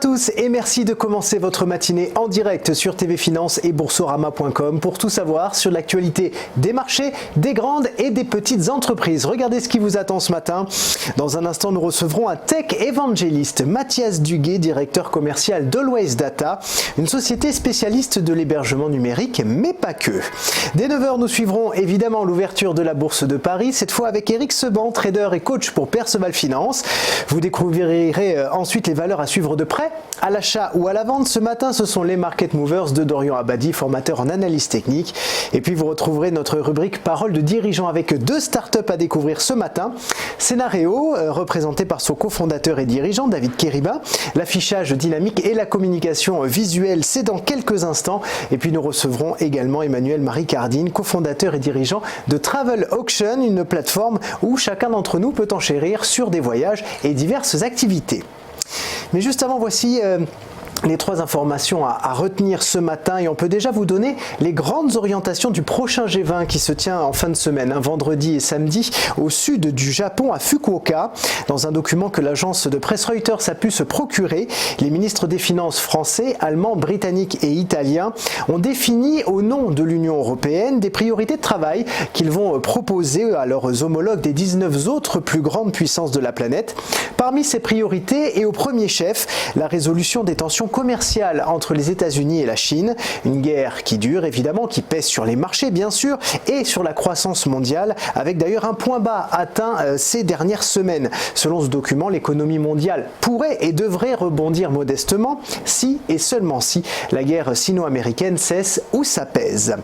tous et merci de commencer votre matinée en direct sur TV Finance et Boursorama.com pour tout savoir sur l'actualité des marchés, des grandes et des petites entreprises. Regardez ce qui vous attend ce matin. Dans un instant, nous recevrons un tech évangéliste, Mathias Duguet, directeur commercial d'Always Data, une société spécialiste de l'hébergement numérique, mais pas que. Dès 9h, nous suivrons évidemment l'ouverture de la Bourse de Paris, cette fois avec Eric Seban, trader et coach pour Perceval Finance. Vous découvrirez ensuite les valeurs à suivre de près, à l'achat ou à la vente. Ce matin, ce sont les Market Movers de Dorian Abadi, formateur en analyse technique. Et puis vous retrouverez notre rubrique Parole de dirigeants avec deux startups à découvrir ce matin. Scénario, représenté par son cofondateur et dirigeant David Keriba. L'affichage dynamique et la communication visuelle, c'est dans quelques instants. Et puis nous recevrons également Emmanuel-Marie Cardine, cofondateur et dirigeant de Travel Auction, une plateforme où chacun d'entre nous peut enchérir sur des voyages et diverses activités. Mais juste avant, voici les trois informations à retenir ce matin et on peut déjà vous donner les grandes orientations du prochain G20 qui se tient en fin de semaine, vendredi et samedi, au sud du Japon, à Fukuoka. Dans un document que l'agence de presse Reuters a pu se procurer, les ministres des Finances français, allemands, britanniques et italiens ont défini au nom de l'Union européenne des priorités de travail qu'ils vont proposer à leurs homologues des 19 autres plus grandes puissances de la planète. Parmi ces priorités et au premier chef, la résolution des tensions commerciale entre les États-Unis et la Chine, une guerre qui dure évidemment, qui pèse sur les marchés bien sûr et sur la croissance mondiale, avec d'ailleurs un point bas atteint ces dernières semaines. Selon ce document, l'économie mondiale pourrait et devrait rebondir modestement si et seulement si la guerre sino-américaine cesse ou s'apaise.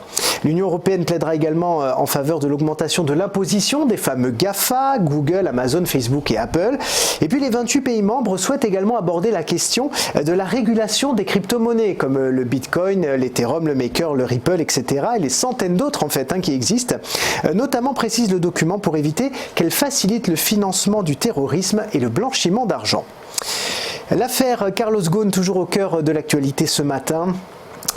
L'Union européenne plaidera également en faveur de l'augmentation de l'imposition des fameux GAFA, Google, Amazon, Facebook et Apple. Et puis les 28 pays membres souhaitent également aborder la question de la régulation des crypto-monnaies comme le Bitcoin, l'Ethereum, le Maker, le Ripple, etc. et les centaines d'autres en fait qui existent. Notamment, précise le document, pour éviter qu'elles facilitent le financement du terrorisme et le blanchiment d'argent. L'affaire Carlos Ghosn, toujours au cœur de l'actualité ce matin.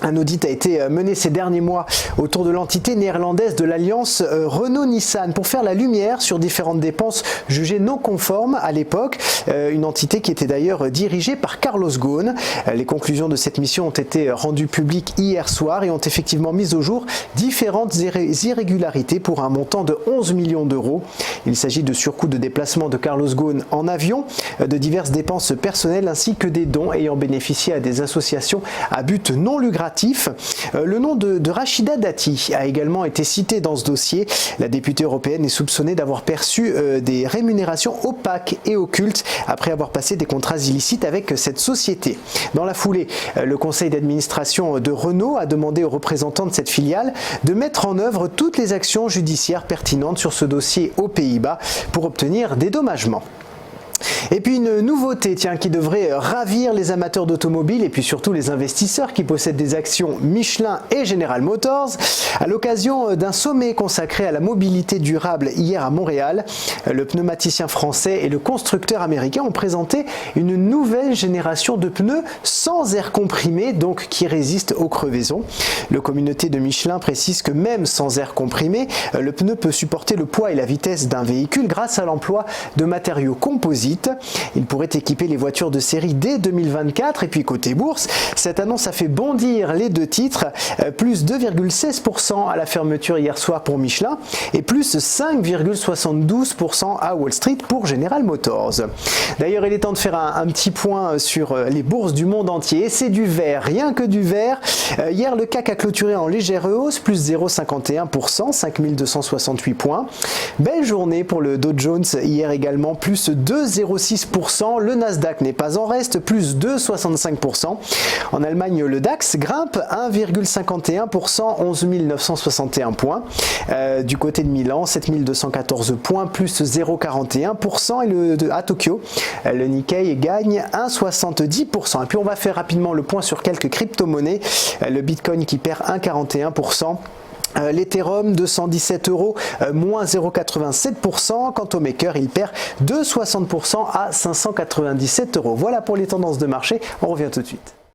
Un audit a été mené ces derniers mois autour de l'entité néerlandaise de l'alliance Renault-Nissan pour faire la lumière sur différentes dépenses jugées non conformes à l'époque. Une entité qui était d'ailleurs dirigée par Carlos Ghosn. Les conclusions de cette mission ont été rendues publiques hier soir et ont effectivement mis au jour différentes irrégularités pour un montant de 11 millions d'euros. Il s'agit de surcoûts de déplacement de Carlos Ghosn en avion, de diverses dépenses personnelles ainsi que des dons ayant bénéficié à des associations à but non lucratif. Le nom de Rachida Dati a également été cité dans ce dossier. La députée européenne est soupçonnée d'avoir perçu des rémunérations opaques et occultes après avoir passé des contrats illicites avec cette société. Dans la foulée, le conseil d'administration de Renault a demandé aux représentants de cette filiale de mettre en œuvre toutes les actions judiciaires pertinentes sur ce dossier aux Pays-Bas pour obtenir des dédommagements. Et puis une nouveauté qui devrait ravir les amateurs d'automobiles et puis surtout les investisseurs qui possèdent des actions Michelin et General Motors. À l'occasion d'un sommet consacré à la mobilité durable hier à Montréal, le pneumaticien français et le constructeur américain ont présenté une nouvelle génération de pneus sans air comprimé, donc qui résistent aux crevaisons. Le communauté de Michelin précise que même sans air comprimé, le pneu peut supporter le poids et la vitesse d'un véhicule grâce à l'emploi de matériaux composites. Il pourrait équiper les voitures de série dès 2024. Et puis côté bourse, cette annonce a fait bondir les deux titres, plus 2,16% à la fermeture hier soir pour Michelin et plus 5,72% à Wall Street pour General Motors. D'ailleurs, il est temps de faire un petit point sur les bourses du monde entier. C'est du vert, rien que du vert. Hier, le CAC a clôturé en légère hausse, plus 0,51%, 5268 points. Belle journée pour le Dow Jones hier également, plus 2,06%. Le Nasdaq n'est pas en reste, plus 2,65%. En Allemagne, le DAX grimpe 1,51%, 11 961 points. Du côté de Milan, 7214 points, plus 0,41%. Et à Tokyo, le Nikkei gagne 1,70%. Et puis on va faire rapidement le point sur quelques crypto-monnaies. Le Bitcoin qui perd 1,41%. L'Ethereum 217 €, moins 0,87%. Quant au Maker, il perd 2,60% à 597 €. Voilà pour les tendances de marché. On revient tout de suite.